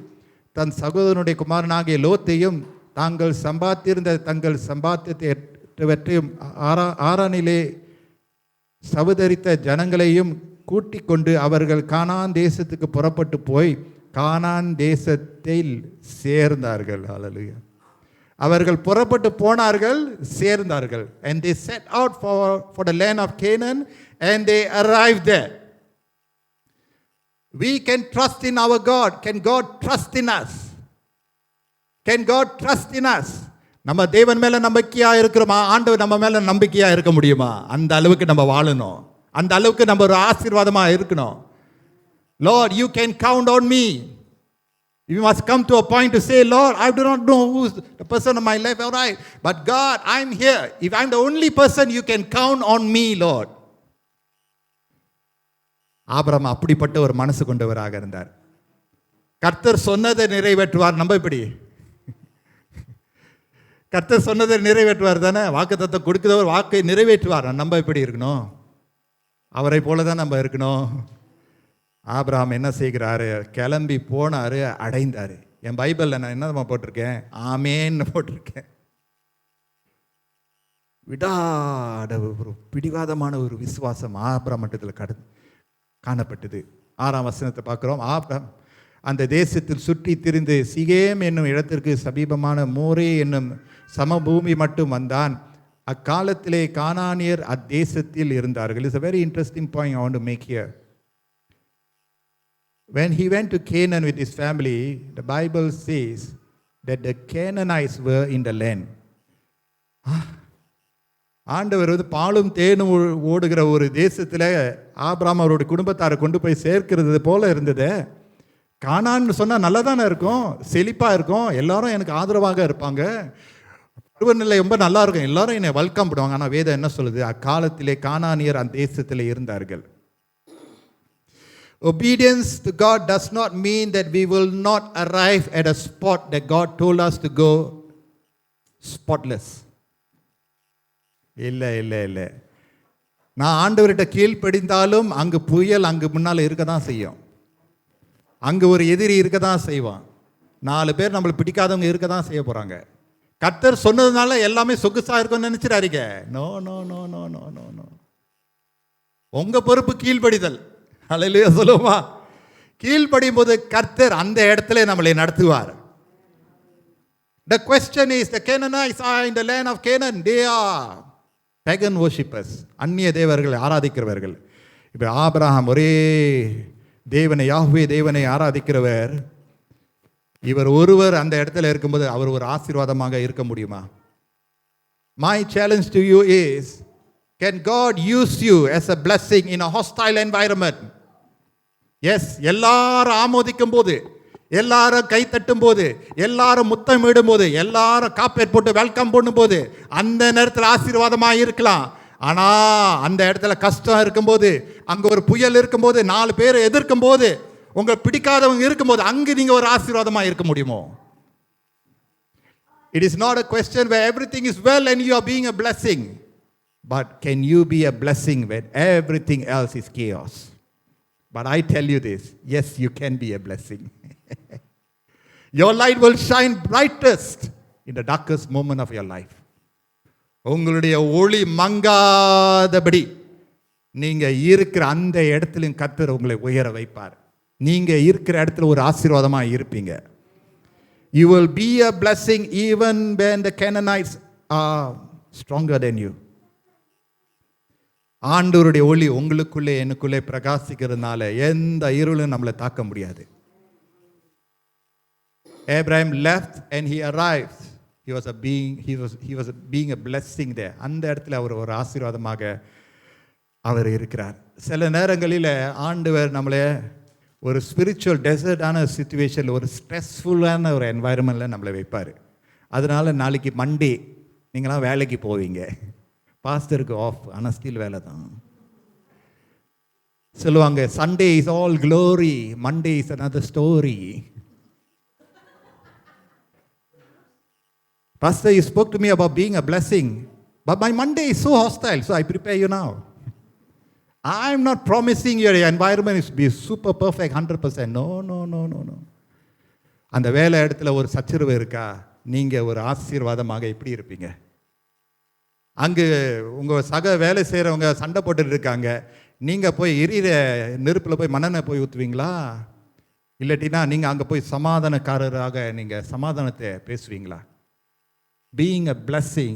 தன் சகோதரனுடைய குமாரனாகிய லோத்தையும் தாங்கள் சம்பாத்திருந்த தங்கள் சம்பாத்தியத்தையும் ஆரானிலே சகோதரித்த ஜனங்களையும் கூட்டிக் கொண்டு அவர்கள் கானான் தேசத்துக்கு புறப்பட்டு போய் கானான் தேசத்தில் சேர்ந்தார்கள். ஹல்லேலூயா. அவர்கள் புறப்பட்டு போனார்கள், சேர்ந்தார்கள். And they set out for the land of Canaan and they arrived there. We can trust in our God. Can God trust in us? Can God trust in us? நம்ம தேவன் மேல நம்பிக்கையா இருக்கிறோமா? ஆண்டவர் நம்ம மேல நம்பிக்கையா இருக்க முடியுமா? அந்த அளவுக்கு நம்ம வாழணும். அந்த அளவுக்கு நம்ம ஒரு ஆசீர்வாதமா இருக்கணும். Lord, you can count on me. You must come to a point to say, Lord, I do not know who's the person of my life, all right. But God, I'm here. If I'm the only person, you can count on me, Lord. Abraham அப்படிப்பட்ட ஒரு மனசு கொண்டவராக இருந்தார். கர்த்தர் சொன்னதை நிறைவேற்றுவார். நம்ம இப்படி கர்த்தர் சொன்னதை நிறைவேற்றுவார் தானே. வாக்குத்தத்தம் கொடுக்கிறவர் வாக்கை நிறைவேற்றுவார். நம்ம எப்படி இருக்கணும்? அவரை போல தான் நம்ம இருக்கணும். ஆபிரகாம் என்ன செய்கிறாரு? கிளம்பி போனாரு, அடைந்தாரு. என் பைபிளில் நான் என்னமா போட்டிருக்கேன்? ஆமேன்னு போட்டிருக்கேன். விடாத ஒரு பிடிவாதமான ஒரு விசுவாசம் ஆபிரகாம் மட்டத்தில் காணப்பட்டது. 6ஆம் வசனத்தை பார்க்குறோம். ஆபிரகாம் அந்த தேசத்தில் சுற்றி திரிந்து சிகேம் என்னும் இடத்திற்கு சமீபமான மோரே என்னும் சமபூமி மட்டும் வந்தான். அக்காலத்திலே கானானியர் அத்தேசத்தில் இருந்தார்கள். It's a very interesting point I want to make here. When he went to Canaan with his family, the Bible says that the Canaanites were in the land. ஆண்டவர் பாலும் தேனும் ஓடுகிற ஒரு தேசத்தில் ஆபிரகாம் அவருடைய குடும்பத்தாரை கொண்டு போய் சேர்க்கிறது போல இருந்தது. கானான்னு சொன்னால் நல்லா தானே இருக்கும், செழிப்பாக இருக்கும், எல்லாரும் எனக்கு ஆதரவாக இருப்பாங்க, பருவநிலை ரொம்ப நல்லா இருக்கும், எல்லாரும் என்னை வெல்கம் பண்ணுவாங்க. ஆனால் வேதம் என்ன சொல்லுது? அக்காலத்திலே கானானியர் அந்த தேசத்தில் இருந்தார்கள். Obedience to God does not mean that we will not arrive at a spot that God told us to go spotless. இல்லை. நான் ஆண்டவர்கிட்ட கீழ்ப்படிந்தாலும் அங்கு புயல் அங்கு முன்னால் இருக்க தான் செய்யும். அங்கே ஒரு எதிரி இருக்க தான் செய்வான். 4 பேர் நம்மளை பிடிக்காதவங்க இருக்க தான் செய்ய போகிறாங்க. கர்த்தர் சொன்னதுனால எல்லாமே சொகுசாக இருக்கும்னு நினச்சிடாதீங்க. No no no no no no no உங்கள் பொறுப்பு கீழ்ப்படிதல். அல்லேலூயா சொல்லுமா? கீழ்ப்படியும் போது கர்த்தர் அந்த இடத்துல நம்மளை நடத்துவார். The question is, the Canaanites are in the land of Canaan. They are pagan worshippers. அந்நிய தேவர்களை ஆராதிக்கிறவர்கள். இப்போ ஆபிரகாம் ஒரே தேவனை, யாஹ்வே தேவனை ஆராதிக்கிறவர். இவர் ஒருவர் அந்த இடத்துல இருக்கும்போது அவர் ஒரு ஆசீர்வாதமாக இருக்க முடியுமா? My challenge to you is, can God use you as a blessing in a hostile environment? Yes, எல்லாரும் ஆமோதிக்கும் போது, எல்லாரும் கை தட்டும் போது, எல்லாரும் முத்தமிடும் போது, எல்லாரும் காப்பேட் போட்டு வெல்கம் பண்ணும்போது அந்த நேரத்தில் ஆசீர்வாதமாக இருக்கலாம். ஆனால் அந்த இடத்துல கஷ்டம் இருக்கும்போது, அங்கே ஒரு புயல் இருக்கும்போது, 4 பேர் எதிர்க்கும் போது, உங்கள் பிடிக்காதவங்க இருக்கும்போது அங்கே நீங்கள் ஒரு ஆசீர்வாதமாக இருக்க முடியுமோ? It is not a question where everything is well and you are being a blessing. But can you be a blessing when everything else is chaos? But I tell you this, yes, you can be a blessing. Your light will shine brightest in the darkest moment of your life. உங்களுடைய ஒளி மங்காதபடி நீங்க இருக்கிற அந்த இடத்துலையும் கர்த்தர் உங்களை உயர வைப்பார். நீங்க இருக்கிற இடத்துல ஒரு ஆசீர்வாதமா இருப்பீங்க. You will be a blessing even when the Canaanites are stronger than you. ஆண்டவருடைய ஒளி உங்களுக்குள்ளே எனக்குள்ளே பிரகாசிக்கிறதுனால எந்த இருளும் நம்மளை தாக்க முடியாது. Abraham left and he arrived. He was being a blessing there. அந்த இடத்துல அவர் ஒரு ஆசீர்வாதமாக அவர் இருக்கிறார். சில நேரங்களில் ஆண்டவர் நம்மளை ஒரு ஸ்பிரிச்சுவல் டெசர்டான சிச்சுவேஷனில், ஒரு ஸ்ட்ரெஸ்ஃபுல்லான ஒரு என்வாயர்மெண்ட்டில் நம்மளை வைப்பார். அதனால் நாளைக்கு மண்டே நீங்களாம் வேலைக்கு போவீங்க, பாஸ்டருக்கு ஆஃப், ஆனால் ஸ்டில் வேலை தான் சொல்லுவாங்க. Sunday is all glory, Monday is another story. Pastor, you spoke to me about being a blessing, but my Monday is so hostile, so I prepare you now. I'm not promising your environment is be super perfect 100%. No. அந்த வேலை இடத்துல ஒரு சச்சரவு இருக்கா, நீங்கள் ஒரு ஆசீர்வாதமாக எப்படி இருப்பீங்க? அங்கு உங்கள் சக வேலை செய்கிறவங்க சண்டை போட்டுட்டு இருக்காங்க, நீங்கள் போய் எரியிற நெருப்பில் போய் மண்ணெண்ணெய் போய் ஊற்றுவீங்களா? இல்லாட்டினா நீங்கள் அங்கே போய் சமாதானக்காரராக நீங்கள் சமாதானத்தை பேசுவீங்களா? Being a blessing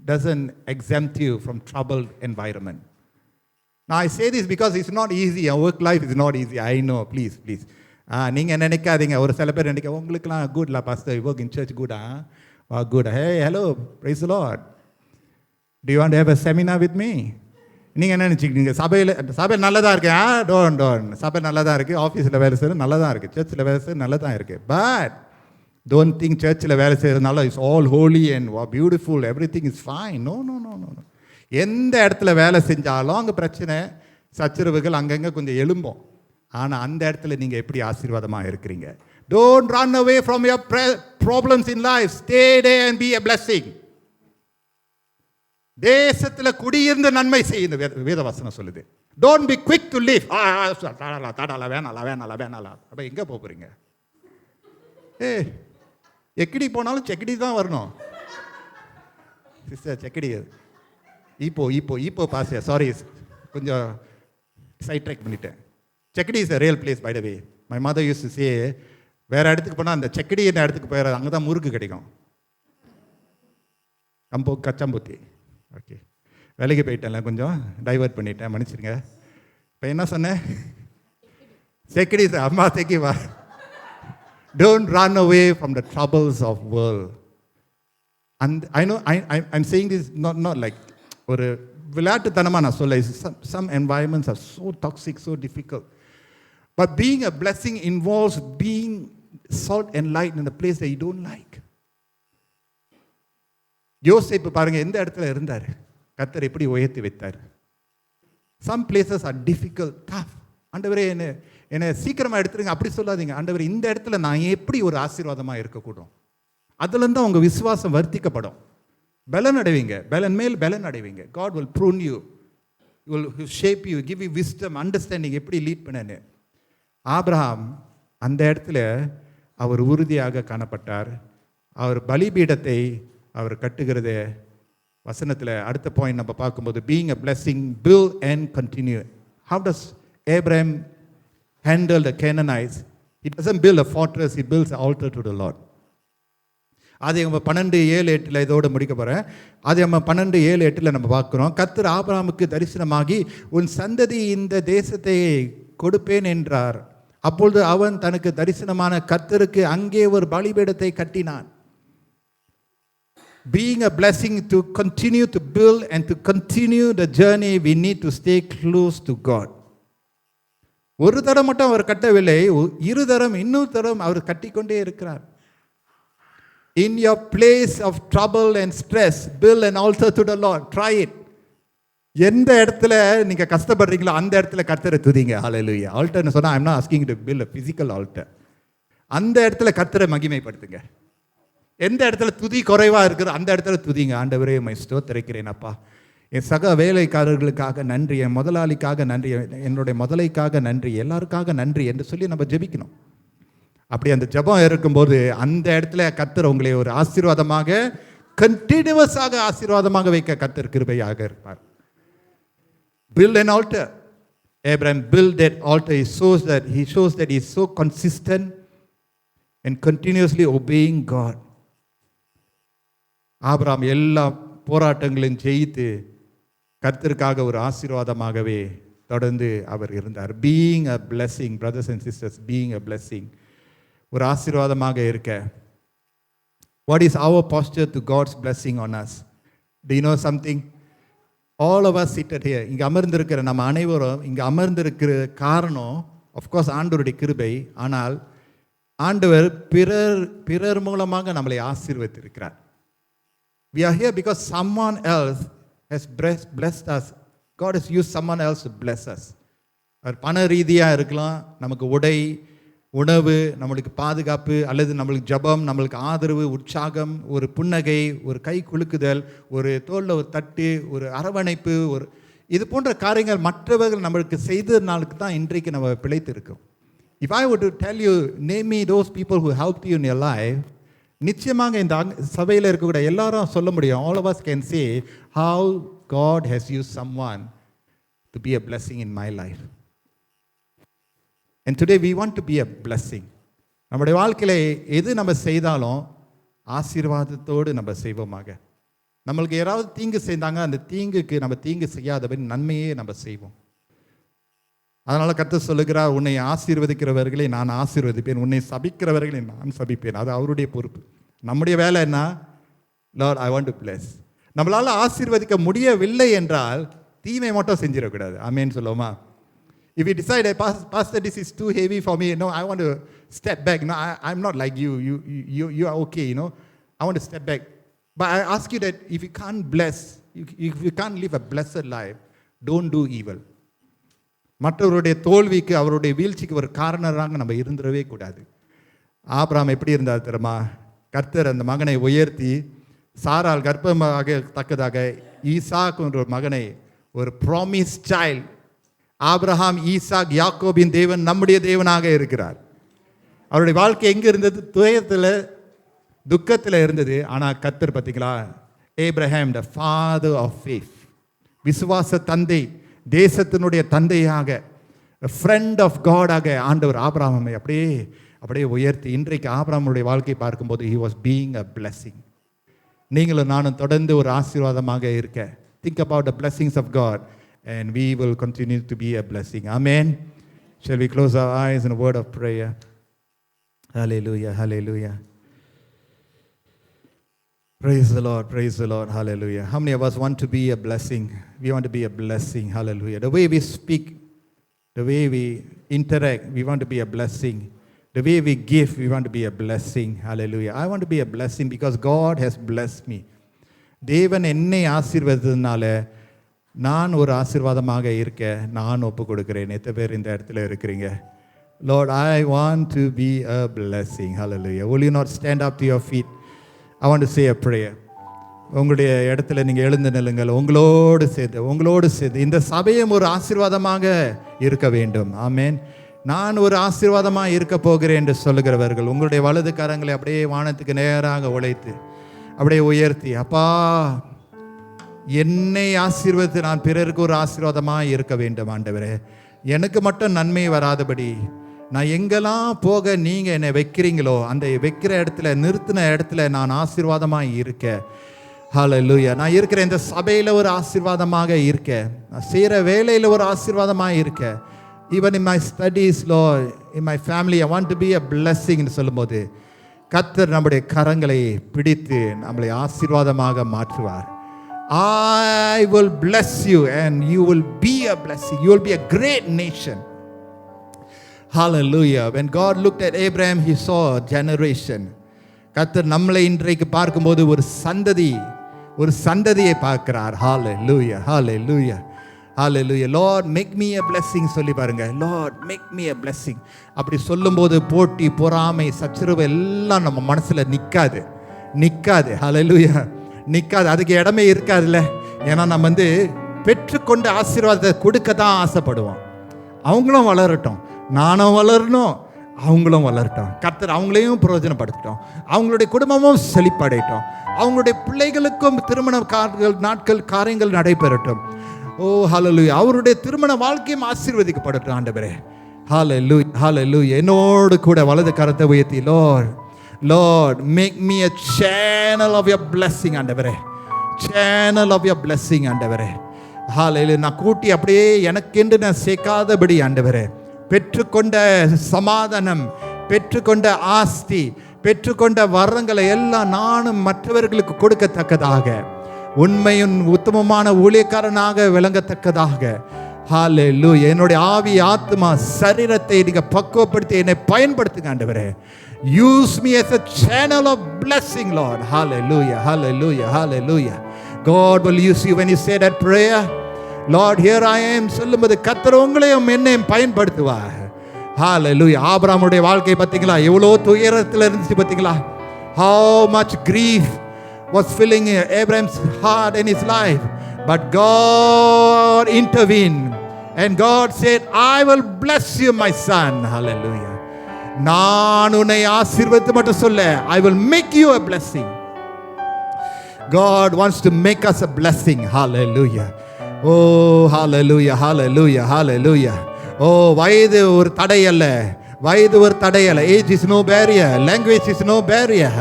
doesn't exempt you from troubled environment. Now I say this because it's not easy. Our work life is not easy. I know. Please. நீங்கள் நினைக்காதீங்க. ஒரு சில பேர் நினைக்க உங்களுக்குலாம் குட்லா பாஸ்டர் ஒர்க் இன் சர்ச் குடா good. Hey hello praise the lord. Do you want to have a seminar with me? நீங்கள் என்ன நினச்சிக்கிட்டீங்க? சபையில் நல்லதாக இருக்கு. டோன் சபை நல்லதாக இருக்குது, ஆஃபீஸில் வேலை செய்கிறது நல்லதாக இருக்குது, சர்ச்சில் வேலை செய்கிறது நல்லதாக இருக்குது. பட் டோன்ட் திங்க் சர்ச்சில் வேலை செய்கிறதுனால it's all holy and beautiful every thing is fine. No. எந்த இடத்துல வேலை செஞ்சாலும் அங்கே பிரச்சனை, சச்சரவுகள் அங்கங்கே கொஞ்சம் எழும்போம். ஆனால் அந்த இடத்துல நீங்கள் எப்படி ஆசீர்வாதமாக இருக்கிறீங்க? Don't run away from your problems in life. Stay there and be a blessing. தேசத்தில் குடியிருந்த நன்மை செய்யுது வேதவசனம் சொல்லுது. Don't be quick to leave. தாடாலா வேணாலா. அப்போ எங்கே போகிறீங்க? எக்கடி போனாலும் செக்கடி தான் வரணும். சிஸ்டர் செக்கடி இப்போ பாசியா சாரி கொஞ்சம் சைட் ட்ராக் பண்ணிட்டேன். Sekkadi is a real place by the way. My mother used to say வேறு இடத்துக்கு போனால் அந்த செக்கடி என்ன இடத்துக்கு போயிடாது, அங்கே தான் முறுக்கு கிடைக்கும். கச்சம்பூத்தி. ஓகே, வேலைக்கு போயிட்டேன்ல, கொஞ்சம் டைவர்ட் பண்ணிட்டேன், மன்னிச்சிருங்க. இப்போ என்ன சொன்னேன்? செக்கடி அம்மா தேக்கி வா. Don't run away from the troubles of world. And I know I'm saying this not like ஒரு விளையாட்டுத்தனமாக நான் சொல்ல. Some environments are so toxic, so difficult. But being a blessing involves being salt and light in a place that you don't like. யோசேப்பு பாருங்க, எந்த இடத்துல இருந்தார், கர்த்தர் எப்படி உயர்த்தி வைத்தார். Some places are difficult, tough. ஆண்டவரே என்னை சீக்கிரமாக எடுத்துருங்க அப்படி சொல்லாதீங்க. ஆண்டவர் இந்த இடத்துல நான் எப்படி ஒரு ஆசீர்வாதமாக இருக்கக்கூடும். அதுலேருந்து அவங்க விசுவாசம் வர்த்திக்கப்படும். பலன் அடைவீங்க, பலன் மேல் பலன் அடைவீங்க. God will prune you, will shape you, give you wisdom, understanding எப்படி லீட் பண்ணு. ஆபிரகாம் அந்த இடத்துல அவர் உறுதியாக காணப்பட்டார். அவர் பலிபீடத்தை அவர் கட்டுகிறத வசனத்தில் அடுத்த பாயிண்ட் நம்ம பார்க்கும்போது being a blessing, build and continue. How does Abraham handle the Canaanites? He doesn't build a fortress, he builds an altar to the Lord. அது நம்ம 12:7-8 இதோடு முடிக்க போகிறேன். அது நம்ம 12:7-8 நம்ம பார்க்குறோம். கர்த்தர் ஆபிரகாமுக்கு தரிசனமாகி உன் சந்ததி இந்த தேசத்தை கொடுப்பேன் என்றார். அப்பொழுது அவன் தனக்கு தரிசனமான கர்த்தருக்கு அங்கே ஒரு பலிபீடத்தை கட்டினான். Being a blessing, to continue to build and to continue the journey, we need to stay close to God. ஒரு தரம் மட்டும் அவர் கட்டவில்லை, இருதரம் இன்னொரு தரம் அவர் கட்டிக்கொண்டே இருக்கிறார். In your place of trouble and stress, build an altar to the Lord. Try it. எந்த இடத்துல நீங்கள் கஷ்டப்படுறீங்களோ அந்த இடத்துல கர்த்தரை துதிங்க. ஹல்லேலூயா. ஆல்டர்னு சொன்னால் I'm not asking you to build a physical altar. அந்த இடத்துல கர்த்தரை மகிமைப்படுத்துங்க. எந்த இடத்துல துதி குறைவாக இருக்கிற அந்த இடத்துல துதிங்க. ஆண்டவரே உம்மை ஸ்தோத்திரிக்கிறேன் அப்பா, என் சக வேலைக்காரர்களுக்காக நன்றி, என் முதலாளிக்காக நன்றி, என்னுடைய முதலைக்காக நன்றி, எல்லாருக்காக நன்றி என்று சொல்லி நம்ம ஜெபிக்கணும். அப்படி அந்த ஜெபம் இருக்கும்போது அந்த இடத்துல கர்த்தர் உங்களை ஒரு ஆசீர்வாதமாக கண்டினியூவஸாக ஆசீர்வாதமாக வைக்க கர்த்தர் கிருபையாக இருப்பார். Build an altar. Abraham built that altar. He shows that he is so consistent and continuously obeying God. Abraham எல்லா போராட்டங்களையும் ஜெயித்து கர்த்தருக்காக ஒரு ஆசீர்வாதமாகவே தொடர்ந்து அவர் இருந்தார். Being a blessing, brothers and sisters, being a blessing, ஒரு ஆசீர்வாதமாக இருக்க. What is our posture to God's blessing on us? Do you know something? All of us seated here, இங்கே அமர்ந்திருக்கிற நம்ம அனைவரும் இங்கே அமர்ந்திருக்கிற காரணம் அஃப்கோர்ஸ் ஆண்டவருடைய கிருபை. ஆனால் ஆண்டவர் பிறர் மூலமாக நம்மளை ஆசீர்வதித்திருக்கிறார். We are here because someone else has blessed us. God has used someone else to bless us. அவர் பண ரீதியாக இருக்கலாம், நமக்கு உடை, உணவு, நம்மளுக்கு பாதுகாப்பு, அல்லது நம்மளுக்கு ஜபம், நம்மளுக்கு ஆதரவு, உற்சாகம், ஒரு புன்னகை, ஒரு கை குலுக்குதல், ஒரு தோளில் ஒரு தட்டு, ஒரு அரவணைப்பு, ஒரு இது போன்ற காரியங்கள் மற்றவர்கள் நம்மளுக்கு செய்ததுனாலுக்கு தான் இன்றைக்கு நம்ம பிழைத்து இருக்கோம். If I were to tell you, name me those people who helped you in your life, நிச்சயமாக இந்த சபையில் இருக்கக்கூடிய எல்லாரும் சொல்ல முடியும். All of us can say how God has used someone to be a blessing in my life. And today we want to be a blessing. நம்முடைய வாழ்க்கையில் எது நம்ம செய்தாலும் ஆசீர்வாதத்தோடு நம்ம செய்வோமாக. நம்மளுக்கு யாராவது தீங்கு செய்தாங்க, அந்த தீங்குக்கு நம்ம தீங்கு செய்யாதபடி நன்மையே நம்ம செய்வோம். அதனால கர்த்தர் சொல்லுகிறார், உன்னை ஆசீர்வதிக்கிறவர்களை நான் ஆசீர்வதிப்பேன், உன்னை சபிக்கிறவர்களை நான் சபிப்பேன். அது அவருடைய பொறுப்பு. நம்முடைய வேலை என்ன? Lord, I want to plus. நம்மளால் ஆசீர்வதிக்க முடியவில்லை என்றால் தீமை மட்டும் செஞ்சிடக்கூடாது. ஆமென் சொல்லுவோமா? If we decide, Pastor, this is too heavy for me, no, I want to step back. No, I'm not like you. You are okay, I want to step back. But I ask you that if you can't bless, if you can't live a blessed life, don't do evil. மற்றவருடைய தோல்விக்கு, அவருடைய வீழ்ச்சிக்கு ஒரு காரணராக நம்ம இருந்துடவே கூடாது. Abraham எப்படி இருந்தார் தெரியுமா? கர்த்தர் அந்த மகனை உயர்த்தி சாரால் கர்ப்பமாக தக்கதாக ஈசாக்கு என்ற ஒரு மகனை, ஒரு ப்ராமிஸ் சைல்ட். ஆபிரகாம், ஈசாக், யாக்கோபின் தேவன் நம்முடைய தேவனாக இருக்கிறார். அவருடைய வாழ்க்கை எங்கே இருந்தது? துயரத்தில், துக்கத்தில் இருந்தது. ஆனால் கர்த்தர் பார்த்தீங்களா, Abraham the father of faith, விசுவாச தந்தை, தேசத்தினுடைய தந்தையாக, ஃப்ரெண்ட் ஆஃப் காடாக ஆண்டவர் ஆபிரகாமை அப்படியே உயர்த்தி இன்றைக்கு ஆபிரகாமுடைய வாழ்க்கை பார்க்கும்போது he was being a blessing. நீங்களும் நானும் தொடர்ந்து ஒரு ஆசீர்வாதமாக இருக்க. Think about the blessings of God and we will continue to be a blessing. Amen. Shall we close our eyes in a word of prayer? Hallelujah, hallelujah. Praise the Lord, praise the Lord, hallelujah. How many of us want to be a blessing? We want to be a blessing, hallelujah. The way we speak, the way we interact, we want to be a blessing. The way we give, we want to be a blessing, hallelujah. I want to be a blessing because God has blessed me. தேவன் என்னை ஆசீர்வதித்ததுனால நான் ஒரு ஆசீர்வாதமாக இருக்க நான் ஒப்பு கொடுக்கிறேன். எத்தனை பேர் இந்த இடத்துல இருக்கிறீங்க? Lord, I want to be a blessing, hallelujah. Will you not stand up to your feet? I want to say a prayer. உங்களுடைய இடத்துல நீங்கள் எழுந்து நில்லுங்கள். உங்களோடு சேர்ந்து இந்த சபையும் ஒரு ஆசீர்வாதமாக இருக்க வேண்டும். ஆமென். நான் ஒரு ஆசீர்வாதமாக இருக்க போகிறேன் என்று சொல்லுகிறவர்கள் உங்களுடைய வலது கரங்களை அப்படியே வானத்துக்கு நேராக உழைத்து அப்படியே உயர்த்தி, அப்பா என்னை ஆசீர்வதித்து நான் பிறருக்கு ஒரு ஆசீர்வாதமாக இருக்க வேண்டும் ஆண்டவரே. எனக்கு மட்டும் நன்மை வராதபடி நான் எங்கெல்லாம் போக நீங்கள் என்னை வைக்கிறீங்களோ அந்த வைக்கிற இடத்துல, நிறுத்தின இடத்துல நான் ஆசீர்வாதமாக இருக்க. ஹல்லேலூயா. நான் இருக்கிற இந்த சபையில் ஒரு ஆசீர்வாதமாக இருக்க, நான் செய்கிற வேலையில் ஒரு ஆசீர்வாதமாக இருக்க. Even in my studies, Lord, in my family, I want to be a blessing என்று சொல்லும்போது கர்த்தர் நம்முடைய கரங்களை பிடித்து நம்மளை ஆசீர்வாதமாக மாற்றுவார். I will bless you and you will be a blessing. You will be a great nation. Hallelujah. When God looked at Abraham, he saw a generation. கர்த்தர் நம்மளை இன்றைக்கு பார்க்கும்போது ஒரு சந்ததியை பார்க்கிறார். Hallelujah, hallelujah, hallelujah. Lord, make me a blessing சொல்லி பாருங்க. Lord, make me a blessing. அப்படி சொல்லும்போது போட்டி, பொறாமை, சச்சரவு எல்லாம் நம்ம மனசுல நிக்காது. Hallelujah, நிக்காது. அதுக்கு இடமே இருக்காதுல்ல. ஏன்னா நம்ம பெற்றுக்கொண்ட ஆசீர்வாதத்தை கொடுக்க தான் ஆசைப்படுவோம். அவங்களும் வளரட்டும், நானும் வளரணும், அவங்களும் வளரட்டும். கர்த்தர் அவங்களையும் பிரயோஜனப்படுத்தட்டும், அவங்களுடைய குடும்பமும் செழிப்படையட்டும், அவங்களுடைய பிள்ளைகளுக்கும் திருமண நாட்கள் காரியங்கள் நடைபெறட்டும். ஓ ஹல்லேலூயா. அவருடைய திருமண வாழ்க்கையும் ஆசீர்வதிக்கப்படட்டும் ஆண்டவரே. ஹல்லேலூயா, ஹல்லேலூயா. என்னோடு கூட வலது கரத்தை உயர்த்தி, Lord, make me a channel of your blessing ஆண்டவரே. Channel of your blessing ஆண்டவரே. ஹல்லேலூயா. நான் கூட்டி அப்படியே எனக்கென்று நான் சேர்க்காதபடி ஆண்டவரே, பெற்றுக்கொண்ட சமாதானம், பெற்றுக்கொண்ட ஆஸ்தி, பெற்றுக்கொண்ட வரங்களை எல்லாம் நானும் மற்றவர்களுக்கு கொடுக்கத்தக்கதாக, உண்மையும் உத்தமமான ஊழியக்காரனாக விளங்கத்தக்கதாக. ஹல்லேலூயா. என்னுடைய ஆவி, ஆத்மா, சரீரத்தை நீங்க பக்குவப்படுத்தி என்னை பயன்படுத்துங்க ஆண்டவரே. Use me as a channel of blessing, Lord. Hallelujah, hallelujah, hallelujah. God will use you when you say that prayer. Lord, here I am சொல்லும்போது கர்த்தர் உங்களையும் என்னையும் பயன்படுத்துவார். Hallelujah. ஆபிரகாமுடைய வாழ்க்கை பார்த்தீங்களா? எவ்வளோ துயரத்தில் இருந்துச்சு பார்த்தீங்களா? How much grief was filling Abraham's heart and his life. But God intervened and God said, I will bless you, my son. Hallelujah. நான் உன்னை ஆசீர்வதித்து மட்டும் சொல்ல, I will make you a blessing. God wants to make us a blessing. Hallelujah. Oh, hallelujah, hallelujah, hallelujah. Oh, வயது ஒரு தடை அல்ல. Age is no barrier. Language is no barrier.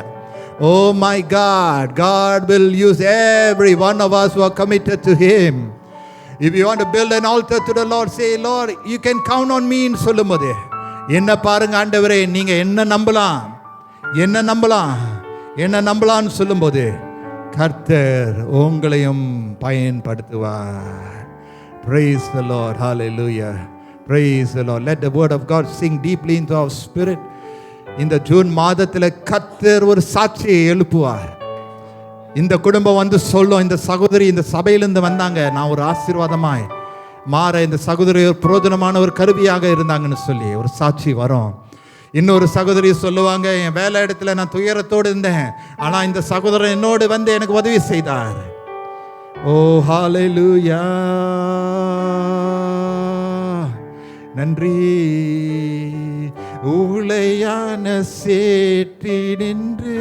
Oh my God, God will use every one of us who are committed to Him. If you want to build an altar to the Lord, say, Lord, you can count on me ன்னு சொல்லும்போது, என்ன பாருங்க ஆண்டவரே, நீங்க என்ன நம்பலாம்னு சொல்லும்போது கர்த்தர் உங்களையும் பயன்படுத்துவார். Praise the Lord. Hallelujah. Praise the Lord. Let the word of God sink deeply into our spirit. இந்த ஜூன் மாதத்தில் கர்த்தர் ஒரு சாட்சியை எழுப்புவார். இந்த குடும்பம் வந்து சொல்லும், இந்த சகோதரி இந்த சபையிலிருந்து வந்தாங்க, நான் ஒரு ஆசீர்வாதமாய் மாற இந்த சகோதரி ஒரு பிரயோஜனமான ஒரு கருவியாக இருந்தாங்கன்னு சொல்லி ஒரு சாட்சி வரும். இன்னொரு சகோதரி சொல்லுவாங்க, என் வேலை இடத்துல நான் துயரத்தோடு இருந்தேன், ஆனால் இந்த சகோதரன் என்னோடு வந்து எனக்கு உதவி செய்தார். ஓ ஹalleluya, நன்றி. ஊளையான சேற்றி நின்று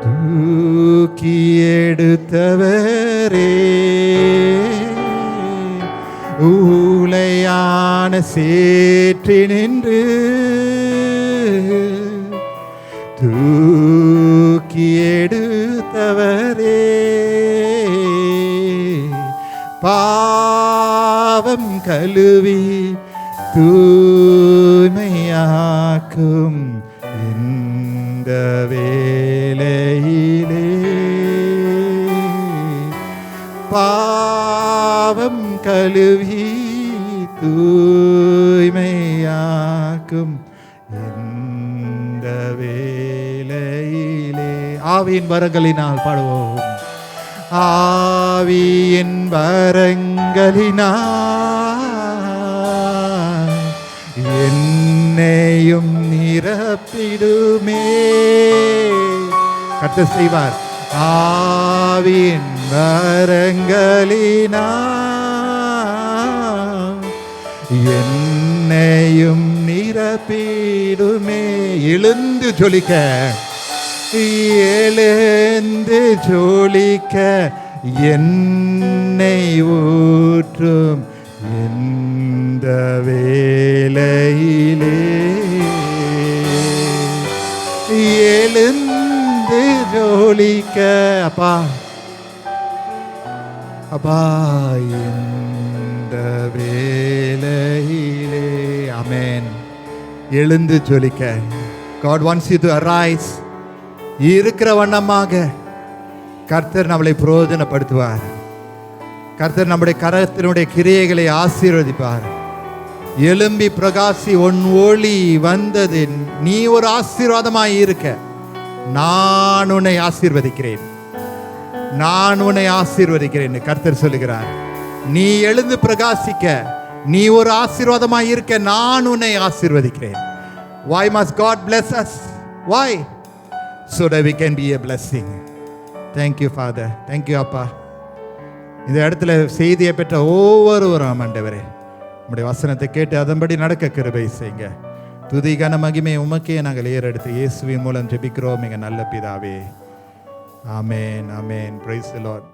தூக்கி எடுத்தவரே, ஊளையான சேற்றி நின்று தூக்கி எடுத்தவரே, பாவம் கழுவி தூய்மையாக்கும் இந்த வேளையிலே, பாவம் கழுவி தூய்மையாக்கும் இந்த வேளையிலே. ஆவியின் வரங்களினால் பாடுவோம். ஆவியின் வரங்களினால் என்னையும் நிரப்பிடுமே. கர்த்தர் செய்வார். ஆவியின் வரங்களினால் என்னையும் நிரப்பிடுமே. எழுந்து ஜொலிக்க, எழுந்து ஜொலிக்க என்னை ஊற்றும் இந்த வேளையிலே, எழுந்து ஜொலிக்க அப்பா அப்பா இந்த வேளையிலே. ஆமென். எழுந்து ஜொலிக்க. God wants you to arise. இருக்கிற வண்ணமாக கர்த்தர் நம்மளை பிரயோஜனப்படுத்துவார். கர்த்தர் நம்முடைய கரத்தினுடைய கிரியைகளை ஆசீர்வதிப்பார். எழும்பி பிரகாசி, உன் ஒளி வந்தது, நீ ஒரு ஆசீர்வாதமாய் இருக்க நான் உன்னை ஆசீர்வதிக்கிறேன், நான் உன்னை ஆசீர்வதிக்கிறேன் கர்த்தர் சொல்லுகிறார். நீ எழுந்து பிரகாசிக்க, நீ ஒரு ஆசீர்வாதமாய் இருக்க நான் உன்னை ஆசீர்வதிக்கிறேன். Why must God bless us? Why? So that we can be a blessing. Thank you Father. Thank you அப்பா. இந்த இடத்துல செய்தியை பெற்ற ஒவ்வொருவரும் ஆண்டவரே, நம்முடைய வசனத்தை கேட்டு அதன்படி நடக்க கிருபை செய்யுங்க. துதி கன மகிமை உமக்கே நாங்கள் ஏறெடுத்து இயேசுவின் மூலம் ஜெபிக்கிறோம் எங்கள் நல்ல பிதாவே. ஆமென், ஆமென். Praise the Lord.